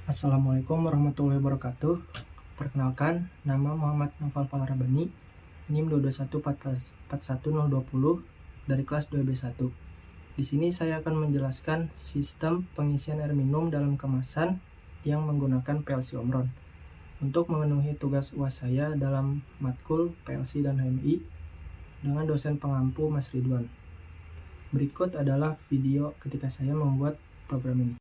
Assalamualaikum warahmatullahi wabarakatuh. Perkenalkan, nama Muhammad Naufal Falarabani, NIM 221441020 dari kelas 2B1. Di sini saya akan menjelaskan sistem pengisian air minum dalam kemasan yang menggunakan PLC Omron. Untuk memenuhi tugas UAS saya dalam matkul PLC dan HMI dengan dosen pengampu Mas Ridwan. Berikut adalah video ketika saya membuat program ini.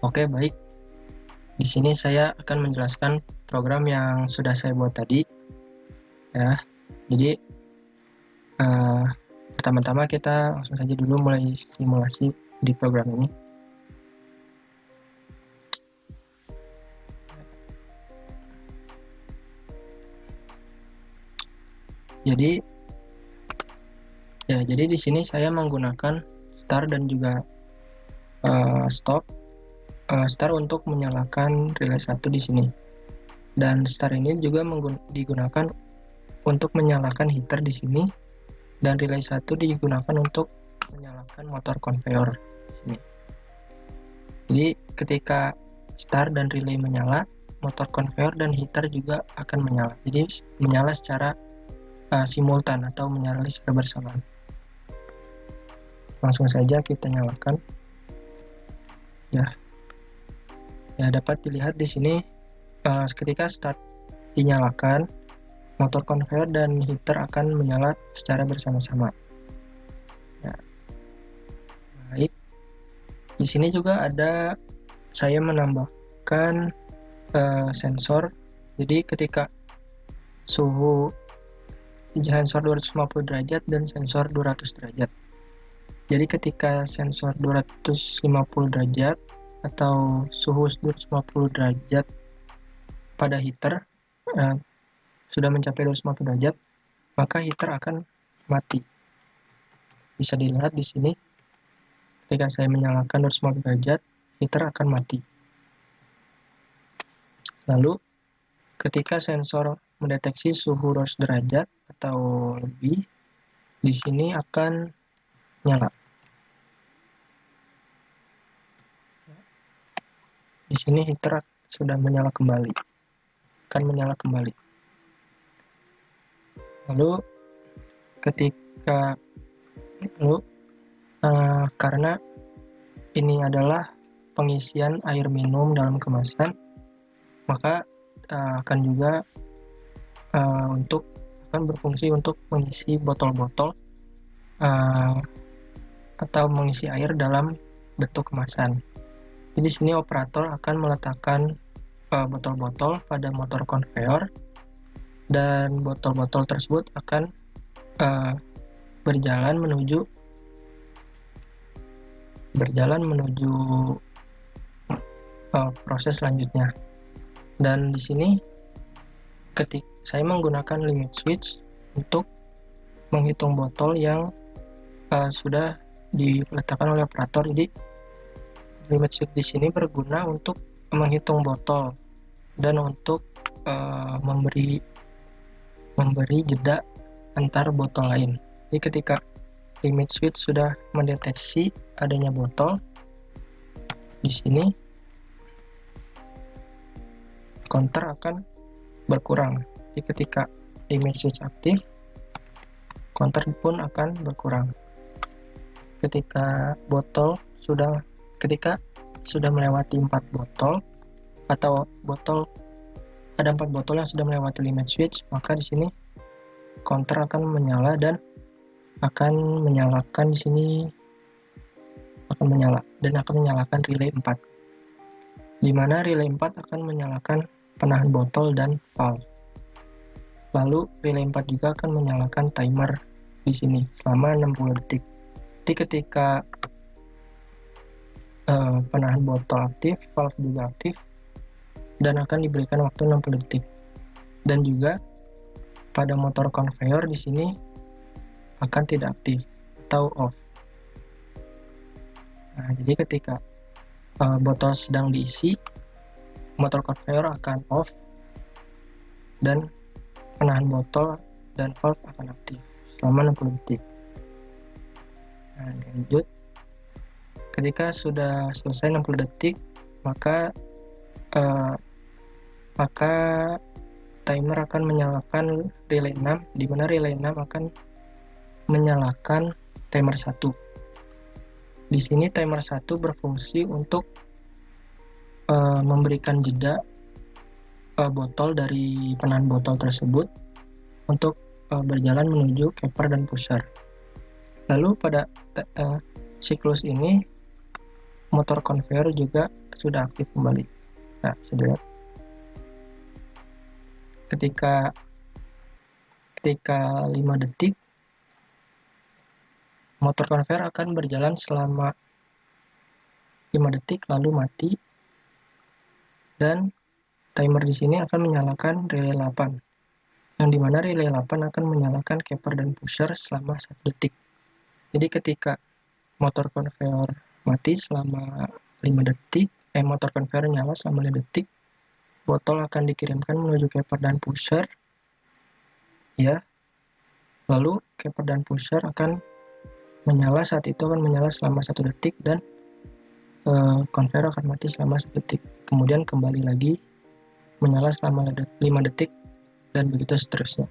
Oke, baik. Di sini saya akan menjelaskan program yang sudah saya buat tadi. Ya, jadi pertama-tama kita langsung saja dulu mulai simulasi di program ini. Jadi di sini saya menggunakan start dan juga stop. Start untuk menyalakan relay 1 di sini, dan start ini juga digunakan untuk menyalakan heater di sini, dan relay 1 digunakan untuk menyalakan motor conveyor di sini. Jadi ketika start dan relay menyala, motor conveyor dan heater juga akan menyala. Jadi menyala secara simultan atau menyala secara bersamaan. Langsung saja kita nyalakan. Ya, dapat dilihat di sini ketika start dinyalakan, motor conveyor dan heater akan menyala secara bersama-sama. Ya. Baik. Di sini juga ada saya menambahkan sensor. Jadi ketika suhu sensor 250 derajat dan sensor 200 derajat. Jadi ketika sensor 250 derajat atau suhu 250 derajat pada heater sudah mencapai 250 derajat, maka heater akan mati. Bisa dilihat di sini, ketika saya menyalakan 250 derajat, heater akan mati. Lalu, ketika sensor mendeteksi suhu 200 derajat atau lebih, di sini akan nyala. Di sini heater sudah menyala kembali, akan menyala kembali. Lalu karena ini adalah pengisian air minum dalam kemasan, maka akan juga akan berfungsi untuk mengisi botol-botol atau mengisi air dalam bentuk kemasan. Jadi di sini operator akan meletakkan botol-botol pada motor conveyor, dan botol-botol tersebut akan berjalan menuju proses selanjutnya. Dan di sini ketika saya menggunakan limit switch untuk menghitung botol yang sudah diletakkan oleh operator. Jadi limit switch di sini berguna untuk menghitung botol dan untuk memberi memberi jeda antar botol lain. Jadi ketika limit switch sudah mendeteksi adanya botol, di sini counter akan berkurang. Jadi ketika limit switch aktif, counter pun akan berkurang. Ketika sudah melewati 4 botol atau ada 4 botol yang sudah melewati limit switch, maka di sini counter akan menyala dan akan menyalakan di sini akan menyalakan relay 4. Di mana relay 4 akan menyalakan penahan botol dan valve. Lalu relay 4 juga akan menyalakan timer di sini selama 60 detik. Jadi ketika penahan botol aktif, valve juga aktif, dan akan diberikan waktu 60 detik. Dan juga pada motor conveyor di sini akan tidak aktif atau off. Nah, jadi ketika botol sedang diisi, motor conveyor akan off dan penahan botol dan valve akan aktif selama 60 detik. Nah, lanjut. Ketika sudah selesai 60 detik, maka timer akan menyalakan relay 6, di mana relay 6 akan menyalakan timer 1. Di sini timer 1 berfungsi untuk memberikan jeda botol dari penahan botol tersebut untuk berjalan menuju capper dan pusher. Lalu pada siklus ini motor conveyor juga sudah aktif kembali. Nah, sudah. Ketika 5 detik, motor conveyor akan berjalan selama 5 detik lalu mati, dan timer di sini akan menyalakan relay 8, yang dimana relay 8 akan menyalakan capper dan pusher selama 1 detik. Jadi ketika motor conveyor mati selama 5 detik, motor conveyor nyala selama 5 detik, botol akan dikirimkan menuju capper dan pusher, ya. Lalu capper dan pusher akan menyala, saat itu akan menyala selama 1 detik, dan conveyor akan mati selama 1 detik. Kemudian kembali lagi menyala selama 5 detik, dan begitu seterusnya.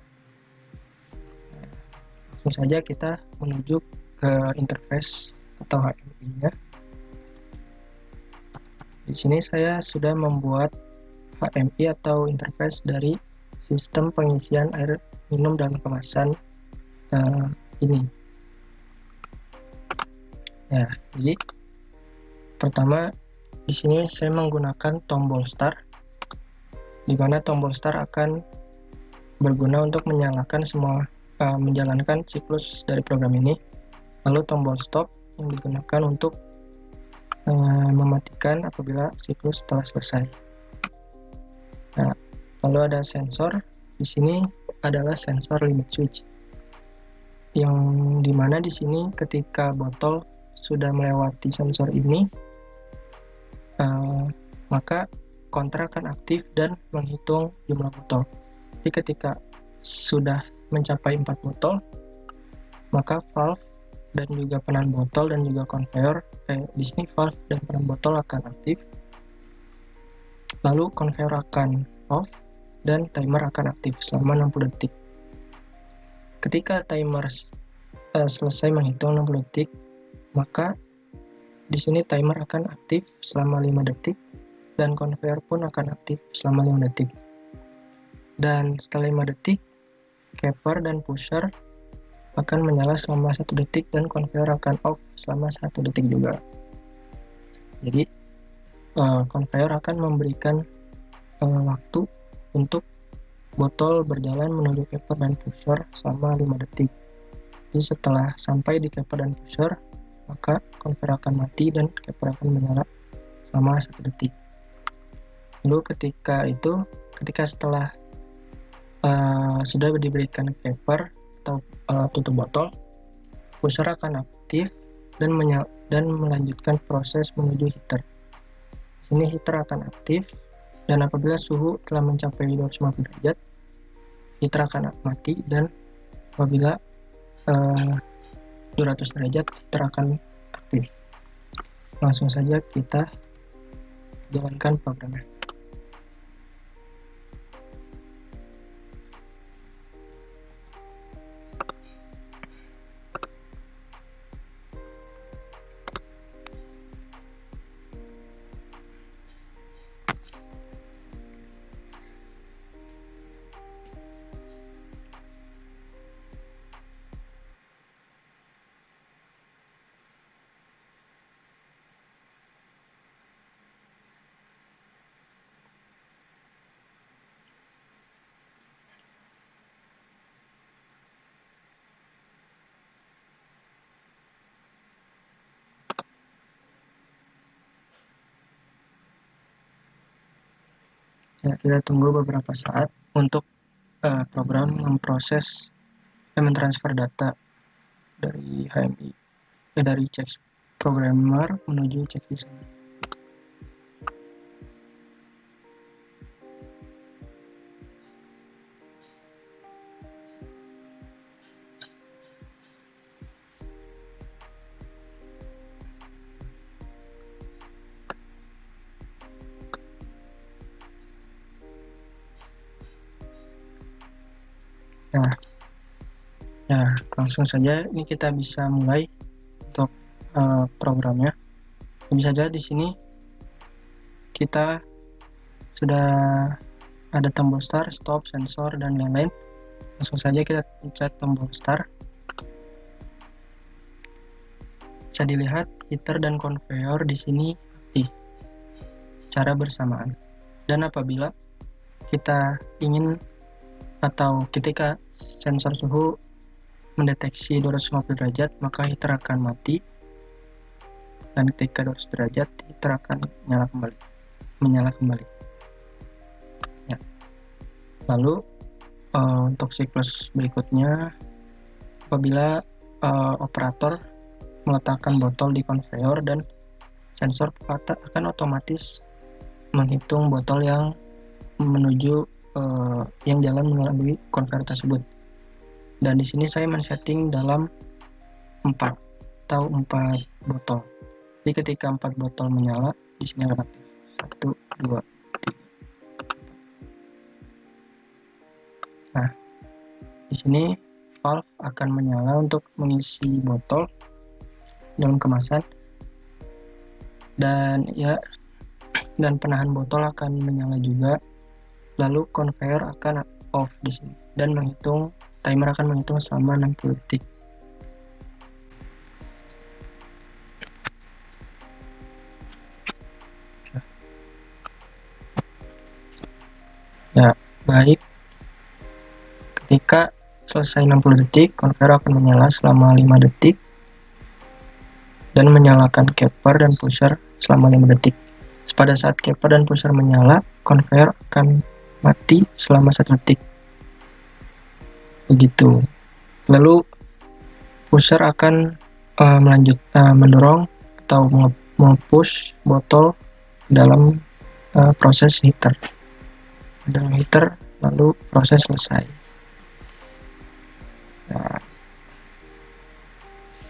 Langsung saja kita menuju ke interface atau HMI-nya. Di sini saya sudah membuat HMI atau interface dari sistem pengisian air minum dalam kemasan ini. Ya, jadi pertama di sini saya menggunakan tombol start, di mana tombol start akan berguna untuk menyalakan menjalankan siklus dari program ini. Lalu tombol stop yang digunakan untuk mematikan apabila siklus telah selesai. Nah, lalu ada sensor. Di sini adalah sensor limit switch, yang dimana di sini ketika botol sudah melewati sensor ini, maka counter akan aktif dan menghitung jumlah botol. Jadi ketika sudah mencapai 4 botol, maka valve dan juga penahan botol dan juga conveyor, di sini valve dan penahan botol akan aktif. Lalu conveyor akan off dan timer akan aktif selama 60 detik. Ketika timer selesai menghitung 60 detik, maka di sini timer akan aktif selama 5 detik dan conveyor pun akan aktif selama 5 detik. Dan setelah 5 detik, capper dan pusher akan menyala selama 1 detik dan conveyor akan off selama 1 detik juga. Jadi conveyor akan memberikan waktu untuk botol berjalan menuju capper dan pusher selama 5 detik. Jadi setelah sampai di capper dan pusher, maka conveyor akan mati dan capper akan menyala selama 1 detik. Lalu ketika setelah sudah diberikan capper atau tutup botol, pusher akan aktif dan melanjutkan proses menuju heater. Sini heater akan aktif, dan apabila suhu telah mencapai 250 derajat, heater akan mati, dan apabila 200 derajat heater akan aktif. Langsung saja kita jalankan programnya. Ya, kita tunggu beberapa saat untuk program memproses mentransfer data dari HMI dari check programmer menuju check designer. Nah, langsung saja ini kita bisa mulai untuk programnya. Bisa saja di sini kita sudah ada tombol start, stop, sensor, dan lain-lain. Langsung saja kita pencet tombol start. Bisa dilihat heater dan conveyor di sini aktif secara bersamaan. Dan apabila kita ingin atau ketika sensor suhu mendeteksi 250 derajat, maka heater akan mati, dan ketika 200 derajat heater akan menyala kembali. Ya. Lalu untuk siklus berikutnya, apabila operator meletakkan botol di conveyor, dan sensor akan otomatis menghitung botol yang menuju yang jalan melalui conveyor tersebut. Dan di sini saya men-setting dalam 4 botol. Jadi ketika 4 botol menyala, di sini akan aktif. 1, 2, 3. Nah, di sini valve akan menyala untuk mengisi botol dalam kemasan, dan penahan botol akan menyala juga. Lalu conveyor akan off di sini, dan timer akan menghitung selama 60 detik. Ya, baik. Ketika selesai 60 detik, conveyor akan menyala selama 5 detik dan menyalakan capper dan pusher selama 5 detik. Pada saat capper dan pusher menyala, conveyor akan mati selama 1 detik. Begitu. Lalu pusher akan mendorong atau mempush botol dalam proses heater. Dalam heater, lalu proses selesai. Nah,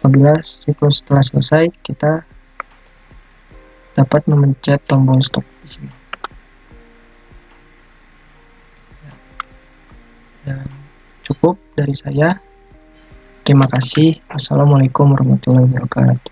apabila siklus telah selesai, kita dapat memencet tombol stop di sini. Dan cukup dari saya. Terima kasih. Assalamualaikum warahmatullahi wabarakatuh.